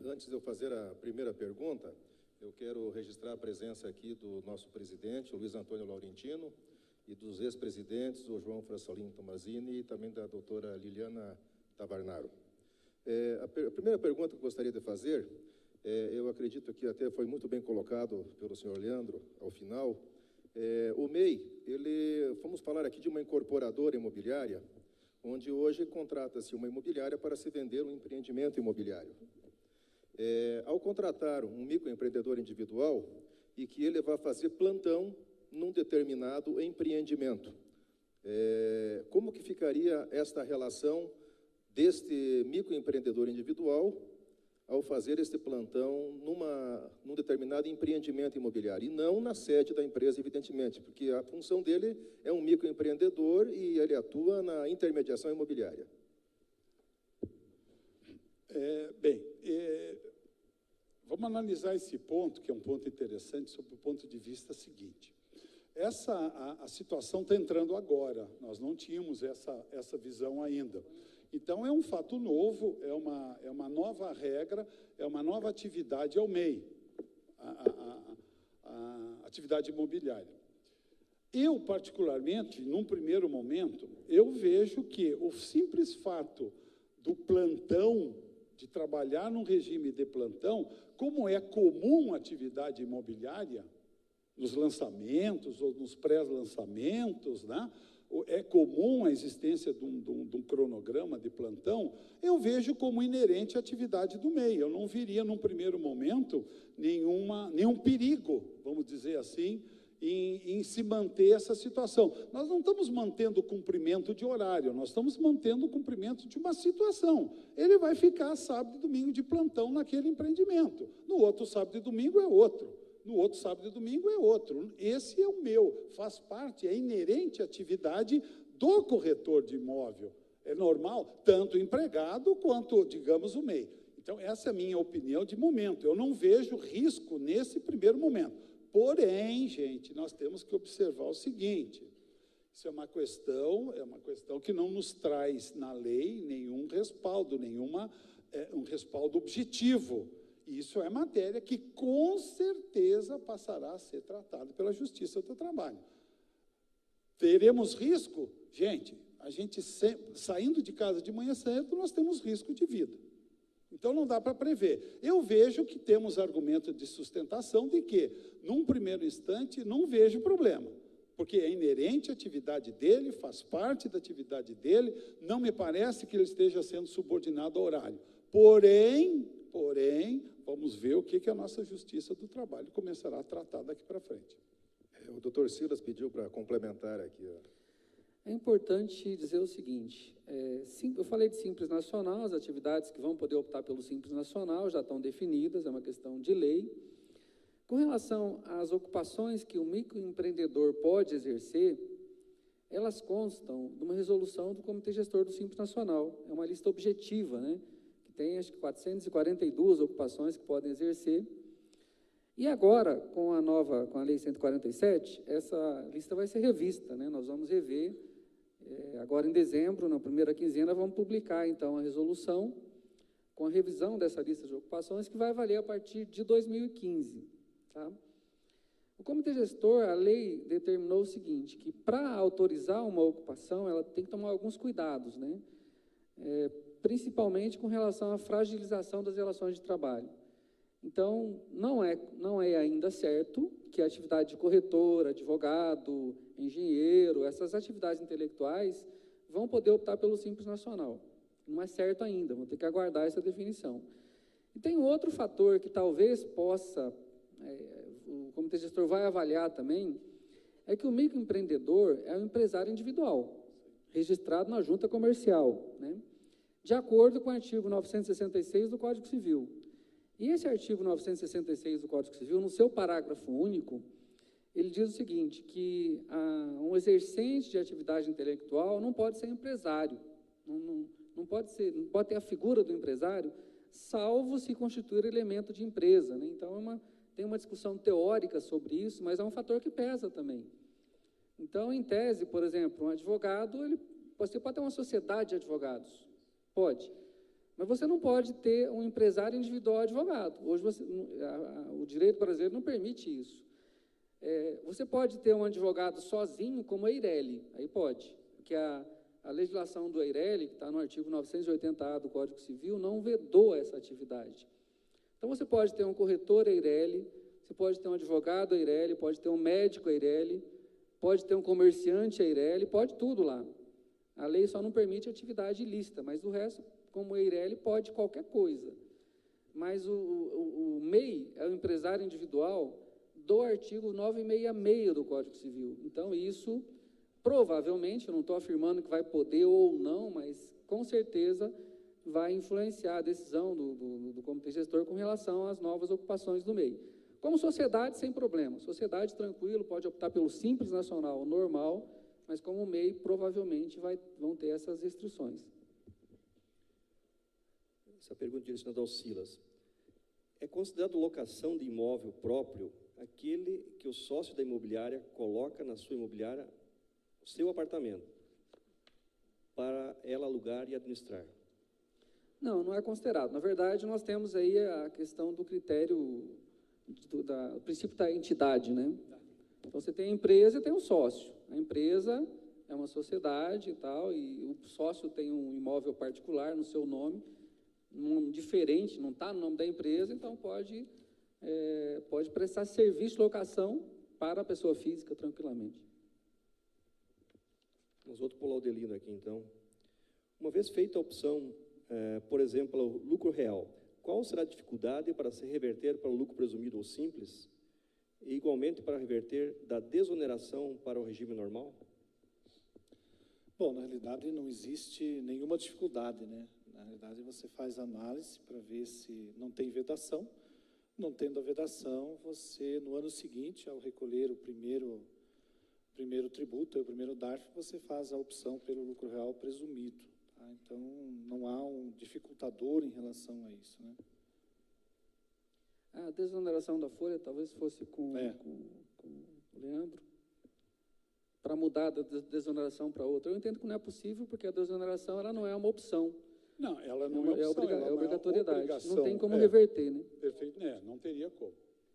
Antes de eu fazer a primeira pergunta, eu quero registrar a presença aqui do nosso presidente, o Luiz Antônio Laurentino, e dos ex-presidentes, o João Fransolino Tomazini, e também da doutora Liliana Tavarnaro. A primeira pergunta que eu gostaria de fazer, eu acredito que até foi muito bem colocado pelo senhor Leandro, ao final. O MEI, vamos falar aqui de uma incorporadora imobiliária, onde hoje contrata-se uma imobiliária para se vender um empreendimento imobiliário. Ao contratar um microempreendedor individual e que ele vai fazer plantão num determinado empreendimento, como que ficaria esta relação deste microempreendedor individual ao fazer este plantão num determinado empreendimento imobiliário, e não na sede da empresa, evidentemente, porque a função dele é um microempreendedor e ele atua na intermediação imobiliária. Vamos analisar esse ponto, que é um ponto interessante, sob o ponto de vista seguinte. A situação está entrando agora, nós não tínhamos essa visão ainda. Então, é um fato novo, é uma nova regra, é uma nova atividade ao MEI, a atividade imobiliária. Eu, particularmente, num primeiro momento, eu vejo que o simples fato do plantão, de trabalhar num regime de plantão, como é comum a atividade imobiliária, nos lançamentos ou nos pré-lançamentos, né? É comum a existência de um cronograma de plantão, eu vejo como inerente à atividade do MEI. Eu não viria, num primeiro momento, nenhum perigo, vamos dizer assim, em se manter essa situação. Nós não estamos mantendo o cumprimento de horário, nós estamos mantendo o cumprimento de uma situação. Ele vai ficar sábado e domingo de plantão naquele empreendimento. No outro sábado e domingo é outro. No outro sábado e domingo é outro. Esse é o meu, faz parte, é inerente à atividade do corretor de imóvel. É normal, tanto o empregado quanto, digamos, o MEI. Então, essa é a minha opinião de momento. Eu não vejo risco nesse primeiro momento. Porém, gente, nós temos que observar o seguinte, isso é uma questão que não nos traz na lei nenhum respaldo, um respaldo objetivo. Isso é matéria que, com certeza, passará a ser tratada pela Justiça do Trabalho. Teremos risco? Gente, saindo de casa de manhã cedo, nós temos risco de vida. Então, não dá para prever. Eu vejo que temos argumento de sustentação de que, num primeiro instante, não vejo problema, porque é inerente à atividade dele, faz parte da atividade dele, não me parece que ele esteja sendo subordinado ao horário. Porém, vamos ver o que a nossa Justiça do Trabalho começará a tratar daqui para frente. O doutor Silas pediu para complementar aqui. É importante dizer o seguinte, eu falei de Simples Nacional, as atividades que vão poder optar pelo Simples Nacional já estão definidas, é uma questão de lei. Com relação às ocupações que o microempreendedor pode exercer, elas constam de uma resolução do Comitê Gestor do Simples Nacional, é uma lista objetiva, né? Tem, acho que, 442 ocupações que podem exercer. E agora, com a Lei 147, essa lista vai ser revista, né? Nós vamos rever, agora em dezembro, na primeira quinzena, vamos publicar, então, a resolução com a revisão dessa lista de ocupações, que vai valer a partir de 2015. Tá? O Comitê Gestor, a lei determinou o seguinte, que para autorizar uma ocupação, ela tem que tomar alguns cuidados, né? Principalmente com relação à fragilização das relações de trabalho. Então, não é ainda certo que a atividade de corretor, advogado, engenheiro, essas atividades intelectuais vão poder optar pelo Simples Nacional. Não é certo ainda, vão ter que aguardar essa definição. E tem outro fator que talvez possa, o Comitê Gestor vai avaliar também, é que o microempreendedor é um empresário individual, registrado na junta comercial, né? De acordo com o artigo 966 do Código Civil. E esse artigo 966 do Código Civil, no seu parágrafo único, ele diz o seguinte, que um exercente de atividade intelectual não pode ser empresário, não pode ter a figura do empresário, salvo se constituir elemento de empresa, né? Então, tem uma discussão teórica sobre isso, mas é um fator que pesa também. Então, em tese, por exemplo, um advogado, você pode ter uma sociedade de advogados, pode, Mas você não pode ter um empresário individual advogado. Hoje o direito brasileiro não permite isso. Você pode ter um advogado sozinho, como a Eireli, aí pode, porque a legislação do Eireli, que está no artigo 980A do Código Civil, não vedou essa atividade. Então, você pode ter um corretor Eireli, você pode ter um advogado Eireli, pode ter um médico Eireli, pode ter um comerciante Eireli, pode tudo lá. A lei só não permite atividade ilícita, mas o resto, como Eireli, pode qualquer coisa. Mas o MEI é o empresário individual do artigo 966 do Código Civil. Então, isso, provavelmente, eu não estou afirmando que vai poder ou não, mas, com certeza, vai influenciar a decisão do comitê gestor com relação às novas ocupações do MEI. Como sociedade, sem problema. Sociedade, tranquilo, pode optar pelo Simples Nacional normal, mas como MEI, provavelmente, vão ter essas restrições. Essa pergunta direcionada ao Silas. É considerado locação de imóvel próprio aquele que o sócio da imobiliária coloca na sua imobiliária o seu apartamento para ela alugar e administrar? Não, não é considerado. Na verdade, nós temos aí a questão do critério, do princípio da entidade, né? Então, você tem a empresa e tem um sócio. A empresa é uma sociedade e tal, e o sócio tem um imóvel particular no seu nome, diferente, não está no nome da empresa, então pode prestar serviço de locação para a pessoa física tranquilamente. Nós outro para o Laudelino aqui, então. Uma vez feita a opção, por exemplo, o lucro real, qual será a dificuldade para se reverter para o lucro presumido ou simples? E, igualmente, para reverter da desoneração para o regime normal? Bom, na realidade, não existe nenhuma dificuldade, né? Na realidade, você faz análise para ver se não tem vedação. Não tendo a vedação, você, no ano seguinte, ao recolher o primeiro tributo, o primeiro DARF, você faz a opção pelo lucro real presumido. Tá? Então, não há um dificultador em relação a isso, né? A desoneração da folha talvez fosse com o Leandro, para mudar da desoneração para outra. Eu entendo que não é possível, porque a desoneração ela não é uma opção. Não, ela não é opção, ela é obrigatoriedade. obrigação. Não tem como reverter, né? Perfeito, não teria como.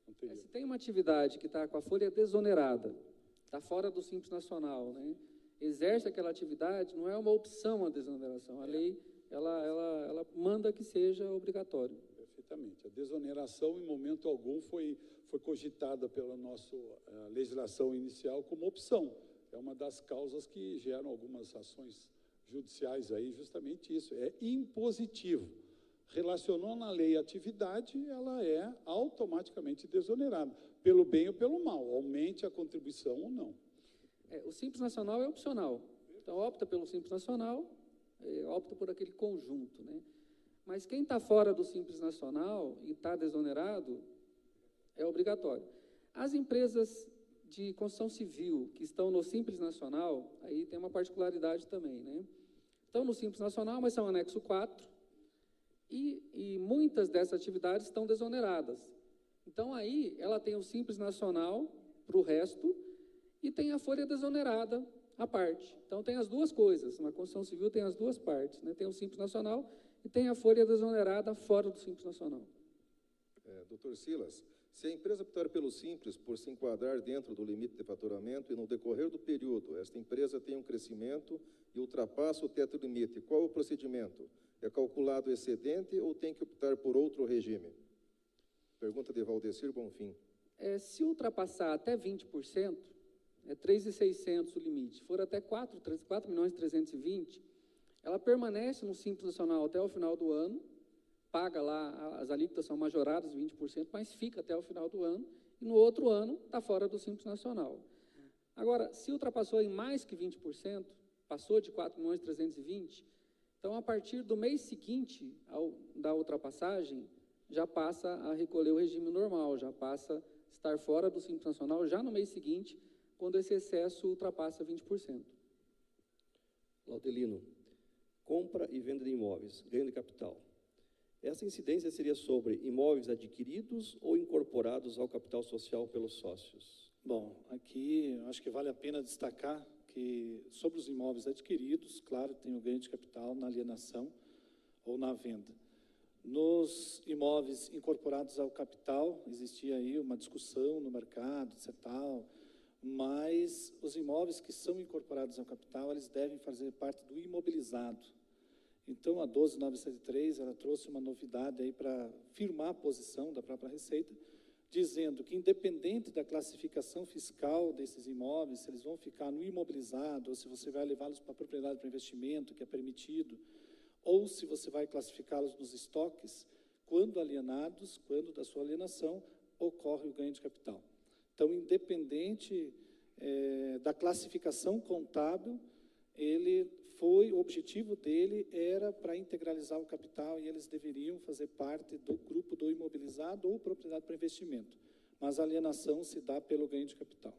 Não teria. Se tem uma atividade que está com a folha desonerada, está fora do Simples Nacional, né? Exerce aquela atividade, não é uma opção a desoneração. A lei, ela manda que seja obrigatório. Perfeitamente. A desoneração, em momento algum, foi cogitada pela nossa legislação inicial como opção. É uma das causas que geram algumas ações judiciais aí, justamente isso. É impositivo. Relacionou na lei a atividade, ela é automaticamente desonerada, pelo bem ou pelo mal, aumente a contribuição ou não. O Simples Nacional é opcional. Então, opta pelo Simples Nacional, opta por aquele conjunto, né? Mas quem está fora do Simples Nacional e está desonerado, é obrigatório. As empresas de construção civil que estão no Simples Nacional, aí tem uma particularidade também, né? Estão no Simples Nacional, mas são anexo 4, e muitas dessas atividades estão desoneradas. Então, aí, ela tem o Simples Nacional para o resto e tem a folha desonerada à parte. Então, tem as duas coisas. Uma construção civil tem as duas partes, né? Tem o Simples Nacional e tem a folha desonerada fora do Simples Nacional. Doutor Silas, se a empresa optar pelo Simples por se enquadrar dentro do limite de faturamento e no decorrer do período, esta empresa tem um crescimento e ultrapassa o teto limite, qual o procedimento? É calculado excedente ou tem que optar por outro regime? Pergunta de Valdecir Bonfim. Se ultrapassar até 20%, é 3.600 o limite. Se for até 4.320.000, ela permanece no Simples Nacional até o final do ano, paga lá, as alíquotas são majoradas 20%, mas fica até o final do ano, e no outro ano está fora do Simples Nacional. Agora, se ultrapassou em mais que 20%, passou de 4.320.000, então, a partir do mês seguinte da ultrapassagem, já passa a recolher o regime normal, já passa a estar fora do Simples Nacional já no mês seguinte, quando esse excesso ultrapassa 20%. Laudelino, compra e venda de imóveis, ganho de capital. Essa incidência seria sobre imóveis adquiridos ou incorporados ao capital social pelos sócios? Bom, aqui acho que vale a pena destacar que sobre os imóveis adquiridos, claro, tem o ganho de capital na alienação ou na venda. Nos imóveis incorporados ao capital, existia aí uma discussão no mercado, etc. Mas os imóveis que são incorporados ao capital, eles devem fazer parte do imobilizado. Então, a 12973, ela trouxe uma novidade aí para firmar a posição da própria Receita, dizendo que, independente da classificação fiscal desses imóveis, se eles vão ficar no imobilizado, ou se você vai levá-los para a propriedade para investimento, que é permitido, ou se você vai classificá-los nos estoques, quando alienados, quando da sua alienação, ocorre o ganho de capital. Então, independente da classificação contábil, o objetivo dele era para integralizar o capital e eles deveriam fazer parte do grupo do imobilizado ou propriedade para investimento. Mas a alienação se dá pelo ganho de capital.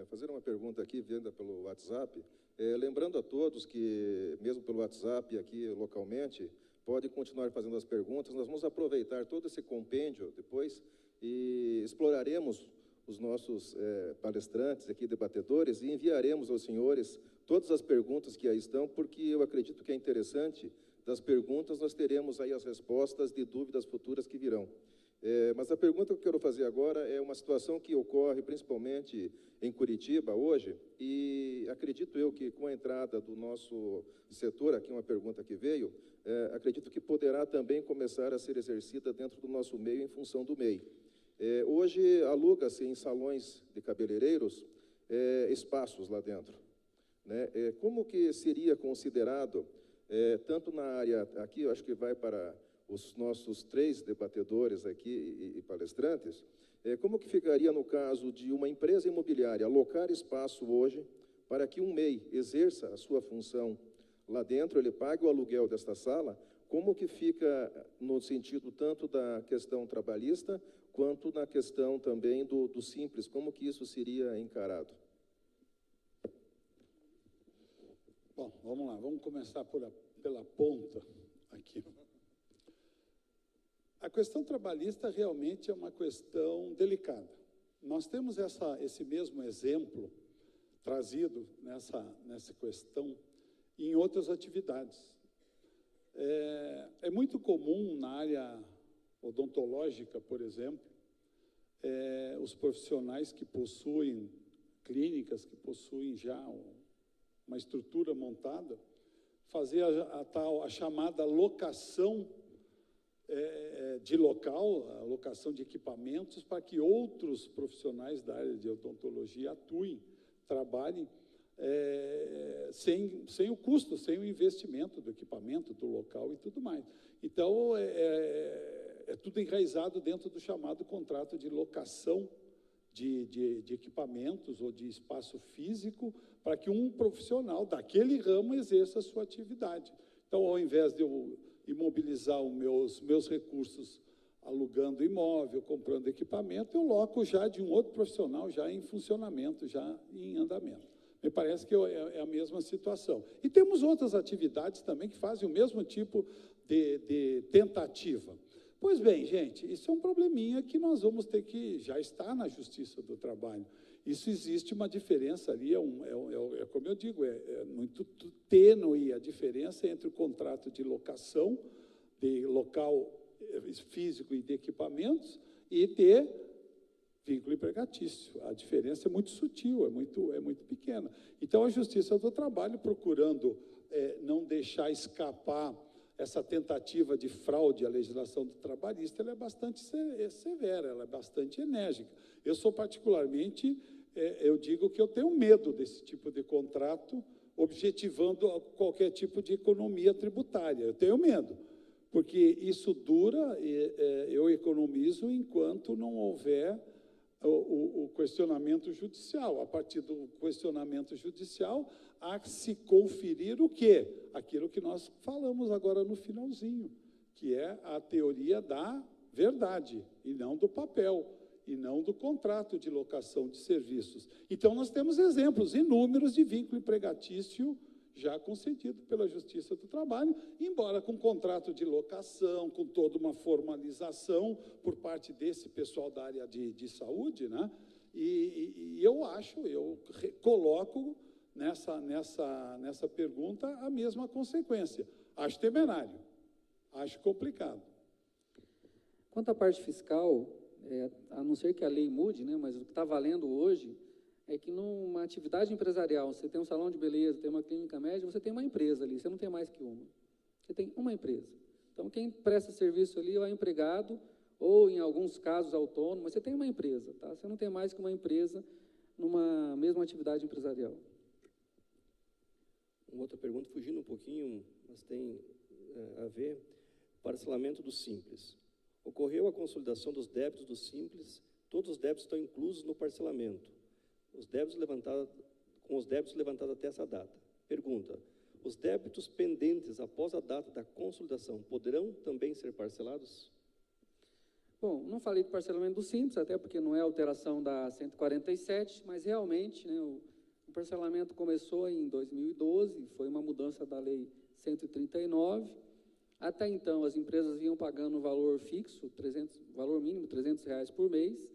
Fazer uma pergunta aqui, vinda pelo WhatsApp. Lembrando a todos que, mesmo pelo WhatsApp aqui localmente, pode continuar fazendo as perguntas. Nós vamos aproveitar todo esse compêndio depois e exploraremos os nossos palestrantes aqui, debatedores, e enviaremos aos senhores todas as perguntas que aí estão, porque eu acredito que é interessante, das perguntas nós teremos aí as respostas de dúvidas futuras que virão. Mas a pergunta que eu quero fazer agora é uma situação que ocorre principalmente em Curitiba hoje, e acredito eu que com a entrada do nosso setor, aqui uma pergunta que veio, acredito que poderá também começar a ser exercida dentro do nosso meio em função do MEI. Hoje aluga-se em salões de cabeleireiros espaços lá dentro, né? Como que seria considerado, tanto na área aqui, eu acho que vai para os nossos 3 debatedores aqui e palestrantes, como que ficaria no caso de uma empresa imobiliária alocar espaço hoje para que um MEI exerça a sua função lá dentro, ele pague o aluguel desta sala, como que fica no sentido tanto da questão trabalhista, quanto na questão também do simples, como que isso seria encarado? Bom, vamos lá, vamos começar pela ponta aqui. A questão trabalhista realmente é uma questão delicada. Nós temos esse mesmo exemplo trazido nessa questão em outras atividades. É muito comum na área odontológica, por exemplo, os profissionais que possuem clínicas, que possuem já uma estrutura montada, fazer a chamada locação de local, a locação de equipamentos, para que outros profissionais da área de odontologia atuem, trabalhem, sem o custo, sem o investimento do equipamento, do local e tudo mais. Então, é tudo enraizado dentro do chamado contrato de locação de equipamentos ou de espaço físico para que um profissional daquele ramo exerça a sua atividade. Então, ao invés de eu imobilizar os meus recursos alugando imóvel, comprando equipamento, eu loco já de um outro profissional, já em funcionamento, já em andamento. Me parece que é a mesma situação. E temos outras atividades também que fazem o mesmo tipo de tentativa. Pois bem, gente, isso é um probleminha que nós vamos ter que, já está na Justiça do Trabalho. Isso existe uma diferença ali, como eu digo, é muito tênue a diferença entre o contrato de locação, de local físico e de equipamentos, e de vínculo empregatício. A diferença é muito sutil, é muito pequena. Então, a Justiça do Trabalho, procurando não deixar escapar essa tentativa de fraude à legislação do trabalhista, ela é bastante severa, ela é bastante enérgica. Eu sou particularmente, eu digo que eu tenho medo desse tipo de contrato, objetivando qualquer tipo de economia tributária. Eu tenho medo, porque isso dura, eu economizo enquanto não houver o questionamento judicial. A partir do questionamento judicial, há que se conferir o quê? Aquilo que nós falamos agora no finalzinho, que é a teoria da verdade, e não do papel, e não do contrato de locação de serviços. Então, nós temos exemplos inúmeros de vínculo empregatício já concedido pela Justiça do Trabalho, embora com contrato de locação, com toda uma formalização por parte desse pessoal da área de saúde, né? E eu coloco nessa pergunta a mesma consequência. Acho temerário. Acho complicado. Quanto à parte fiscal, a não ser que a lei mude, né, mas o que está valendo hoje é que numa atividade empresarial, você tem um salão de beleza, tem uma clínica médica, você tem uma empresa ali, você não tem mais que uma. Você tem uma empresa. Então, quem presta serviço ali é o empregado, ou, em alguns casos, autônomo, mas você tem uma empresa, tá? Você não tem mais que uma empresa numa mesma atividade empresarial. Uma outra pergunta, fugindo um pouquinho, mas tem a ver, parcelamento do Simples. Ocorreu a consolidação dos débitos do Simples, todos os débitos estão inclusos no parcelamento. Com os débitos levantados até essa data. Pergunta, os débitos pendentes após a data da consolidação poderão também ser parcelados? Bom, não falei do parcelamento do Simples, até porque não é alteração da 147, mas realmente, né, o parcelamento começou em 2012, foi uma mudança da lei 139. Até então, as empresas vinham pagando um valor fixo, valor mínimo, R$300 por mês,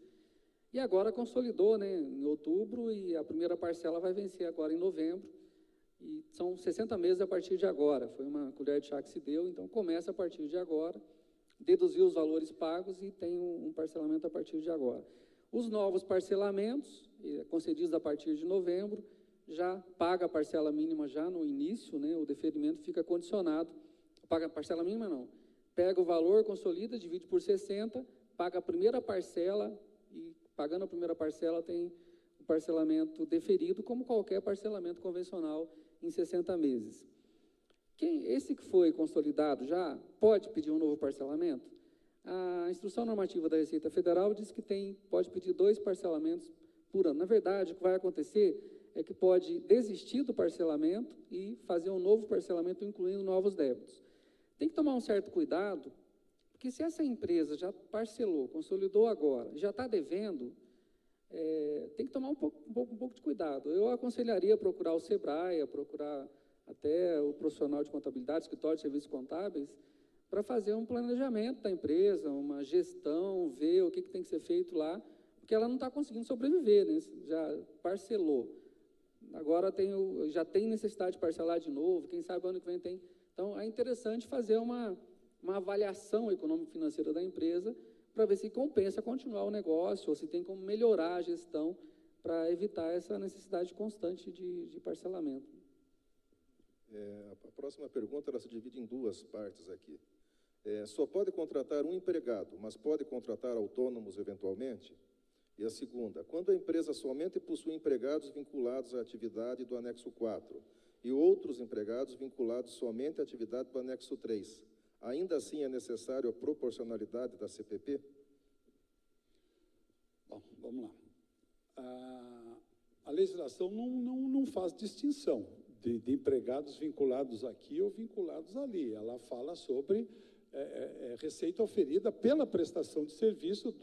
e agora consolidou, né, em outubro, e a primeira parcela vai vencer agora em novembro, e são 60 meses a partir de agora. Foi uma colher de chá que se deu, então começa a partir de agora, deduziu os valores pagos e tem um parcelamento a partir de agora. Os novos parcelamentos, concedidos a partir de novembro, já paga a parcela mínima já no início, né, o deferimento fica condicionado, paga a parcela mínima não, pega o valor, consolida, divide por 60, paga a primeira parcela e pagando a primeira parcela tem o parcelamento deferido, como qualquer parcelamento convencional em 60 meses. Esse que foi consolidado já pode pedir um novo parcelamento? A Instrução Normativa da Receita Federal diz que pode pedir 2 parcelamentos por ano. Na verdade, o que vai acontecer é que pode desistir do parcelamento e fazer um novo parcelamento, incluindo novos débitos. Tem que tomar um certo cuidado, porque se essa empresa já parcelou, consolidou agora, já está devendo, tem que tomar um pouco de cuidado. Eu aconselharia procurar o SEBRAE, procurar até o profissional de contabilidade, escritório de serviços contábeis, para fazer um planejamento da empresa, uma gestão, ver o que tem que ser feito lá, porque ela não está conseguindo sobreviver, né? Já parcelou. Agora já tem necessidade de parcelar de novo, quem sabe ano que vem tem. Então, é interessante fazer uma avaliação econômico-financeira da empresa para ver se compensa continuar o negócio ou se tem como melhorar a gestão para evitar essa necessidade constante de parcelamento. A próxima pergunta ela se divide em 2 partes aqui. Só pode contratar um empregado, mas pode contratar autônomos eventualmente? E a segunda, quando a empresa somente possui empregados vinculados à atividade do anexo 4 e outros empregados vinculados somente à atividade do anexo 3, ainda assim é necessário a proporcionalidade da CPP? Bom, vamos lá. A legislação não faz distinção de empregados vinculados aqui ou vinculados ali. Ela fala sobre receita oferida pela prestação de serviço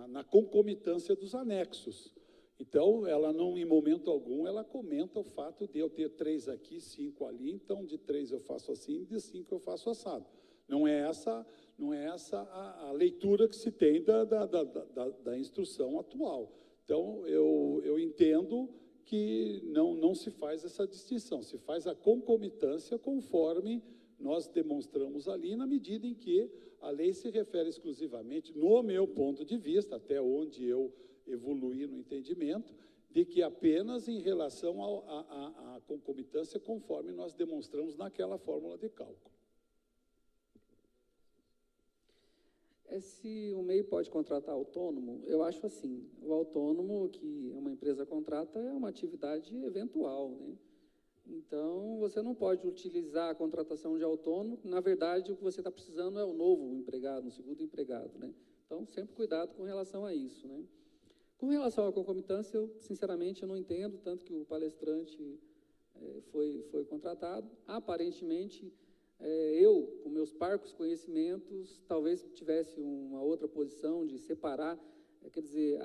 na concomitância dos anexos. Então, ela não, em momento algum, ela comenta o fato de eu ter 3 aqui, 5 ali, então de 3 eu faço assim, de 5 eu faço assado. Não é essa a leitura que se tem da instrução atual. Então, eu entendo que não se faz essa distinção, se faz a concomitância conforme nós demonstramos ali, na medida em que a lei se refere exclusivamente, no meu ponto de vista, até onde eu evoluí no entendimento, de que apenas em relação à concomitância, conforme nós demonstramos naquela fórmula de cálculo. Se o MEI pode contratar autônomo, eu acho assim, o autônomo que uma empresa contrata é uma atividade eventual, né? Então, você não pode utilizar a contratação de autônomo, na verdade, o que você está precisando é o novo empregado, um segundo empregado, né? Então, sempre cuidado com relação a isso, né? Com relação à concomitância, sinceramente, eu não entendo, tanto que o palestrante foi contratado. Aparentemente, eu, com meus parcos conhecimentos, talvez tivesse uma outra posição de separar, quer dizer,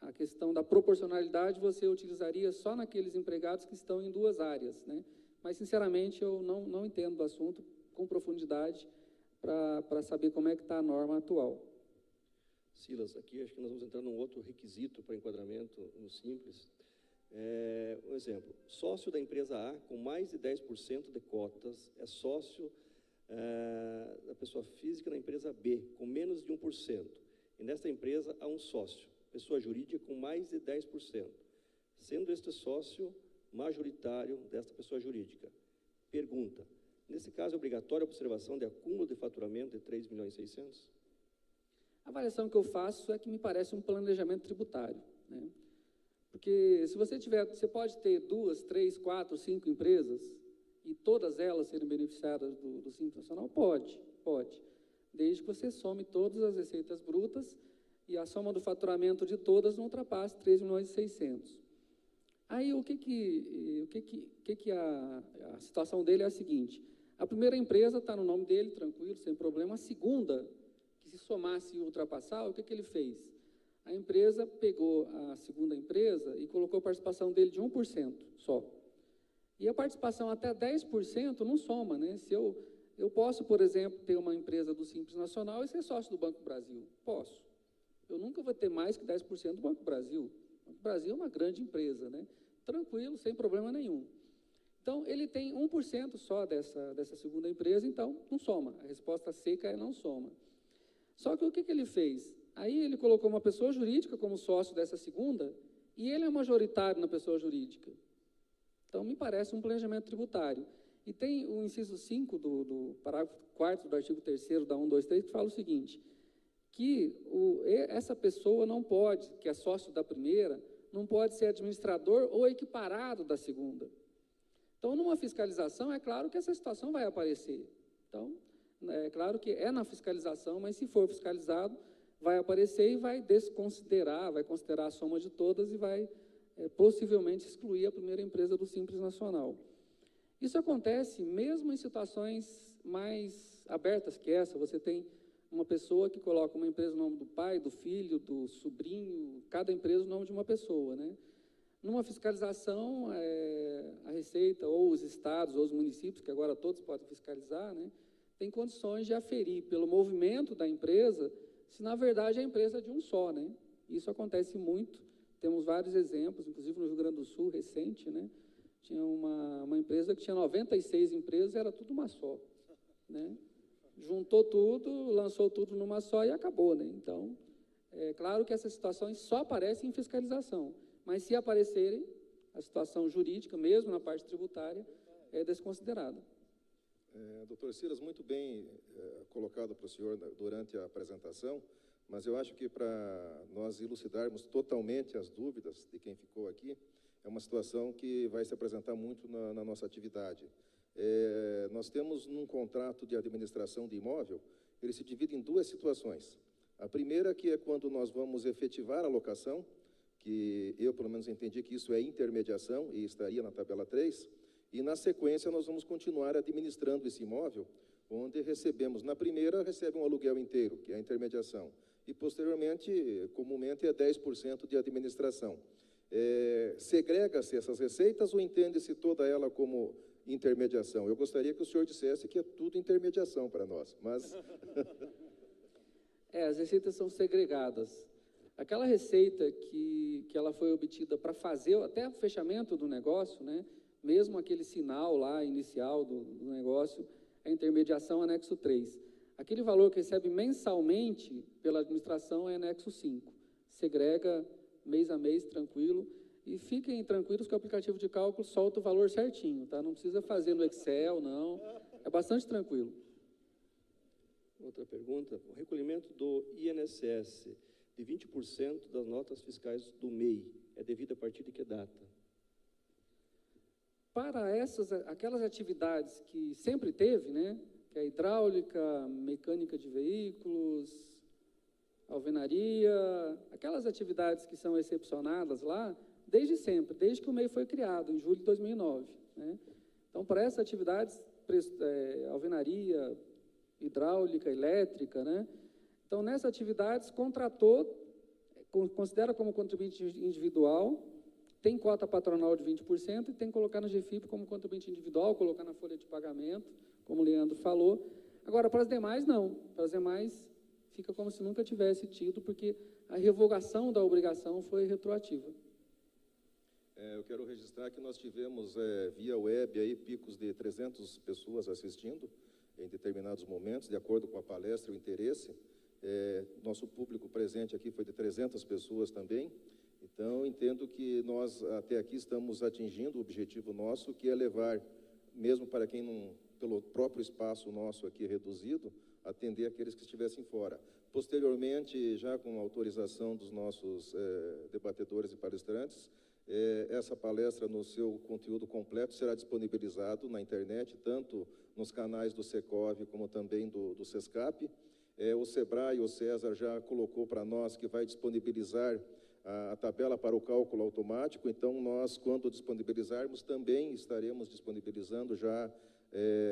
a questão da proporcionalidade você utilizaria só naqueles empregados que estão em 2 áreas, né? Mas, sinceramente, eu não entendo do assunto com profundidade para saber como é que está a norma atual. Silas, aqui acho que nós vamos entrar num outro requisito para enquadramento no Simples. Um exemplo, sócio da empresa A com mais de 10% de cotas é sócio pessoa física na empresa B com menos de 1%, e nesta empresa há um sócio, pessoa jurídica com mais de 10%, sendo este sócio majoritário desta pessoa jurídica. Pergunta: nesse caso, é obrigatória a observação de acúmulo de faturamento de 3.600.000? A avaliação que eu faço é que me parece um planejamento tributário, né? Porque se você tiver, você pode ter 2, 3, 4, 5 empresas e todas elas serem beneficiadas do Simples Nacional? Pode, desde que você some todas as receitas brutas e a soma do faturamento de todas não ultrapasse 3.600.000. Aí a situação dele é a seguinte: a primeira empresa está no nome dele, tranquilo, sem problema. A segunda, que se somasse e ultrapassar, o que ele fez? A empresa pegou a segunda empresa e colocou a participação dele de 1% só. E a participação até 10% não soma, né? Se eu posso, por exemplo, ter uma empresa do Simples Nacional e ser sócio do Banco Brasil. Posso. Eu nunca vou ter mais que 10% do Banco Brasil. O Banco Brasil é uma grande empresa, né? Tranquilo, sem problema nenhum. Então, ele tem 1% só dessa segunda empresa, então não soma. A resposta seca é não soma. Só que o que ele fez? Aí ele colocou uma pessoa jurídica como sócio dessa segunda e ele é majoritário na pessoa jurídica. Então, me parece um planejamento tributário. E tem o inciso 5 do parágrafo 4º do artigo 3º da 123, que fala o seguinte, que essa pessoa não pode, que é sócio da primeira, não pode ser administrador ou equiparado da segunda. Então, numa fiscalização, é claro que essa situação vai aparecer. Então, é claro que é na fiscalização, mas se for fiscalizado, vai aparecer e vai desconsiderar, vai considerar a soma de todas e vai possivelmente excluir a primeira empresa do Simples Nacional. Isso acontece mesmo em situações mais abertas que essa. Você tem uma pessoa que coloca uma empresa no nome do pai, do filho, do sobrinho, cada empresa no nome de uma pessoa, né? Numa fiscalização, a Receita, ou os estados, ou os municípios, que agora todos podem fiscalizar, né, tem condições de aferir pelo movimento da empresa, se na verdade a empresa é de um só, né? Isso acontece muito, temos vários exemplos, inclusive no Rio Grande do Sul, recente, né? Tinha uma empresa que tinha 96 empresas, era tudo uma só, né? Juntou tudo, lançou tudo numa só e acabou, né? Então, é claro que essas situações só aparecem em fiscalização, mas se aparecerem, a situação jurídica, mesmo na parte tributária, é desconsiderada. Doutor Silas, muito bem colocado para o senhor durante a apresentação, mas eu acho que para nós elucidarmos totalmente as dúvidas de quem ficou aqui, é uma situação que vai se apresentar muito na nossa atividade. Nós temos num contrato de administração de imóvel, ele se divide em duas situações. A primeira que é quando nós vamos efetivar a locação, que eu pelo menos entendi que isso é intermediação e estaria na tabela 3, e na sequência nós vamos continuar administrando esse imóvel, onde recebemos, na primeira recebe um aluguel inteiro, que é a intermediação, e posteriormente, comumente é 10% de administração. Segrega-se essas receitas ou entende-se toda ela como intermediação? Eu gostaria que o senhor dissesse que é tudo intermediação para nós, mas... As receitas são segregadas. Aquela receita que ela foi obtida para fazer até o fechamento do negócio, né, mesmo aquele sinal lá inicial do negócio, é intermediação anexo 3. Aquele valor que recebe mensalmente pela administração é anexo 5. Segrega mês a mês, tranquilo. E fiquem tranquilos que o aplicativo de cálculo solta o valor certinho, tá? Não precisa fazer no Excel, não. É bastante tranquilo. Outra pergunta. O recolhimento do INSS de 20% das notas fiscais do MEI é devido a partir de que data? Para aquelas atividades que sempre teve, né, que é hidráulica, mecânica de veículos, alvenaria, aquelas atividades que são excepcionadas lá, desde sempre, desde que o MEI foi criado, em julho de 2009. Né? Então, para essas atividades, alvenaria, hidráulica, elétrica, né? Então, nessas atividades, contratou, considera como contribuinte individual, tem cota patronal de 20% e tem que colocar no GFIP como contribuinte individual, colocar na folha de pagamento, como o Leandro falou. Agora, para as demais, não. Para as demais, fica como se nunca tivesse tido, porque a revogação da obrigação foi retroativa. Eu quero registrar que nós tivemos, via web, aí, picos de 300 pessoas assistindo. em determinados momentos, de acordo com a palestra e o interesse. Nosso público presente aqui foi de 300 pessoas também. Então, entendo que nós, até aqui, estamos atingindo o objetivo nosso, que é levar, mesmo para quem não, pelo próprio espaço nosso aqui reduzido, atender aqueles que estivessem fora. Posteriormente, já com a autorização dos nossos debatedores e palestrantes, essa palestra, no seu conteúdo completo, será disponibilizado na internet, tanto nos canais do Secov, como também do Sescap. O Sebrae, o César, já colocou para nós que vai disponibilizar a tabela para o cálculo automático. Então, nós, quando disponibilizarmos, também estaremos disponibilizando já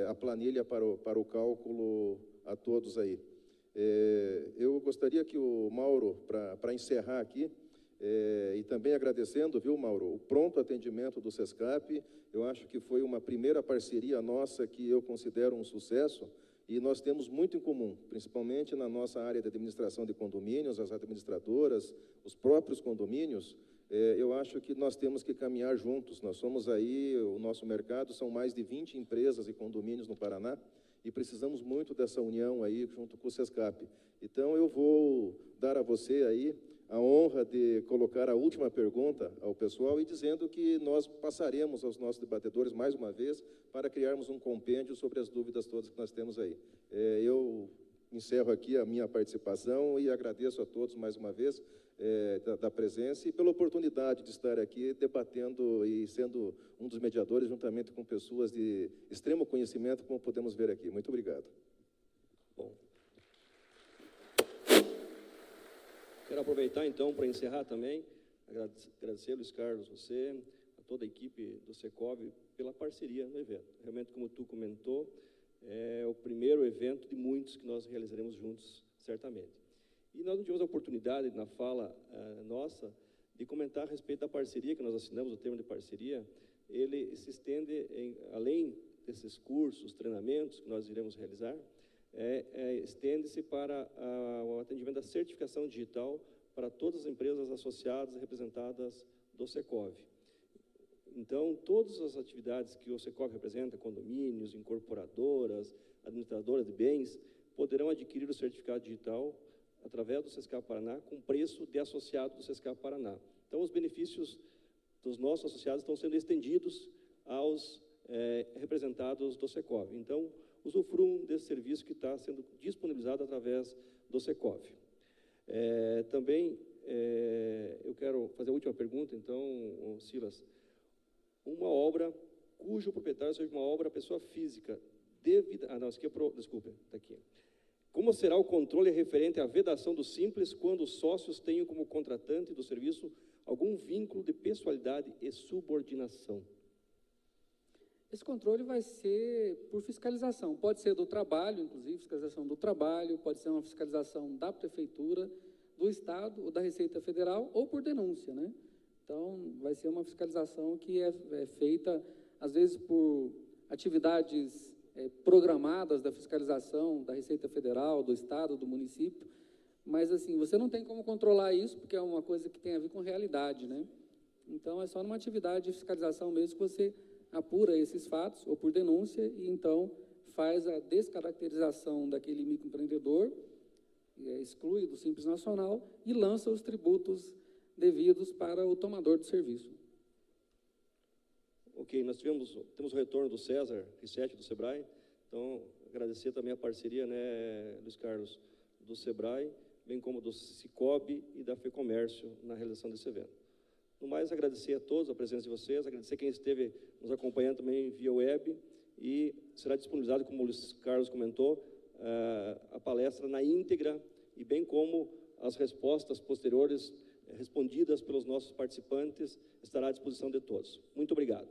a planilha para o cálculo a todos aí. Eu gostaria que o Mauro, para encerrar aqui, e também agradecendo, viu, Mauro, o pronto atendimento do Sescap. Eu acho que foi uma primeira parceria nossa que eu considero um sucesso, e nós temos muito em comum, principalmente na nossa área de administração de condomínios, as administradoras, os próprios condomínios. Eu acho que nós temos que caminhar juntos. Nós somos aí, o nosso mercado são mais de 20 empresas e condomínios no Paraná, e precisamos muito dessa união aí junto com o Sescap. Então, eu vou dar a você aí a honra de colocar a última pergunta ao pessoal, e dizendo que nós passaremos aos nossos debatedores mais uma vez para criarmos um compêndio sobre as dúvidas todas que nós temos aí. Eu encerro aqui a minha participação e agradeço a todos mais uma vez da presença e pela oportunidade de estar aqui debatendo e sendo um dos mediadores, juntamente com pessoas de extremo conhecimento, como podemos ver aqui. Muito obrigado. Bom. Quero aproveitar, então, para encerrar também, agradecer, Luiz Carlos, você, a toda a equipe do Secov, pela parceria no evento. Realmente, como tu comentou, é o primeiro evento de muitos que nós realizaremos juntos, certamente. E nós não tivemos a oportunidade, na fala nossa, de comentar a respeito da parceria que nós assinamos, o termo de parceria. Ele se estende, além desses cursos, treinamentos que nós iremos realizar, estende-se para o atendimento da certificação digital para todas as empresas associadas e representadas do Secov. Então, todas as atividades que o Secov representa, condomínios, incorporadoras, administradoras de bens, poderão adquirir o certificado digital através do Sescap Paraná, com preço de associado do Sescap Paraná. Então, os benefícios dos nossos associados estão sendo estendidos aos representados do Secov. Então, usufruam desse serviço que está sendo disponibilizado através do Secov. Também, eu quero fazer a última pergunta, então, Silas. Uma obra cujo proprietário seja uma obra pessoa física, desculpa, está aqui. Como será o controle referente à vedação do Simples quando os sócios tenham como contratante do serviço algum vínculo de pessoalidade e subordinação? Esse controle vai ser por fiscalização. Pode ser do trabalho, inclusive, fiscalização do trabalho, pode ser uma fiscalização da Prefeitura, do Estado, ou da Receita Federal, ou por denúncia, né? Então, vai ser uma fiscalização que é feita, às vezes, por atividades programadas da fiscalização da Receita Federal, do Estado, do município, mas, assim, você não tem como controlar isso, porque é uma coisa que tem a ver com realidade, né? Então, é só numa atividade de fiscalização mesmo que você apura esses fatos, ou por denúncia, e então faz a descaracterização daquele microempreendedor, exclui do Simples Nacional e lança os tributos devidos para o tomador do serviço. Ok, nós temos o retorno do César Rissetti, do Sebrae, então agradecer também a parceria, né, Luiz Carlos, do Sebrae, bem como do Cicobi e da FEComércio na realização desse evento. No mais, agradecer a todos a presença de vocês, agradecer quem esteve nos acompanhando também via web, e será disponibilizado, como o Luiz Carlos comentou, a palestra na íntegra, e bem como as respostas posteriores respondidas pelos nossos participantes, estará à disposição de todos. Muito obrigado.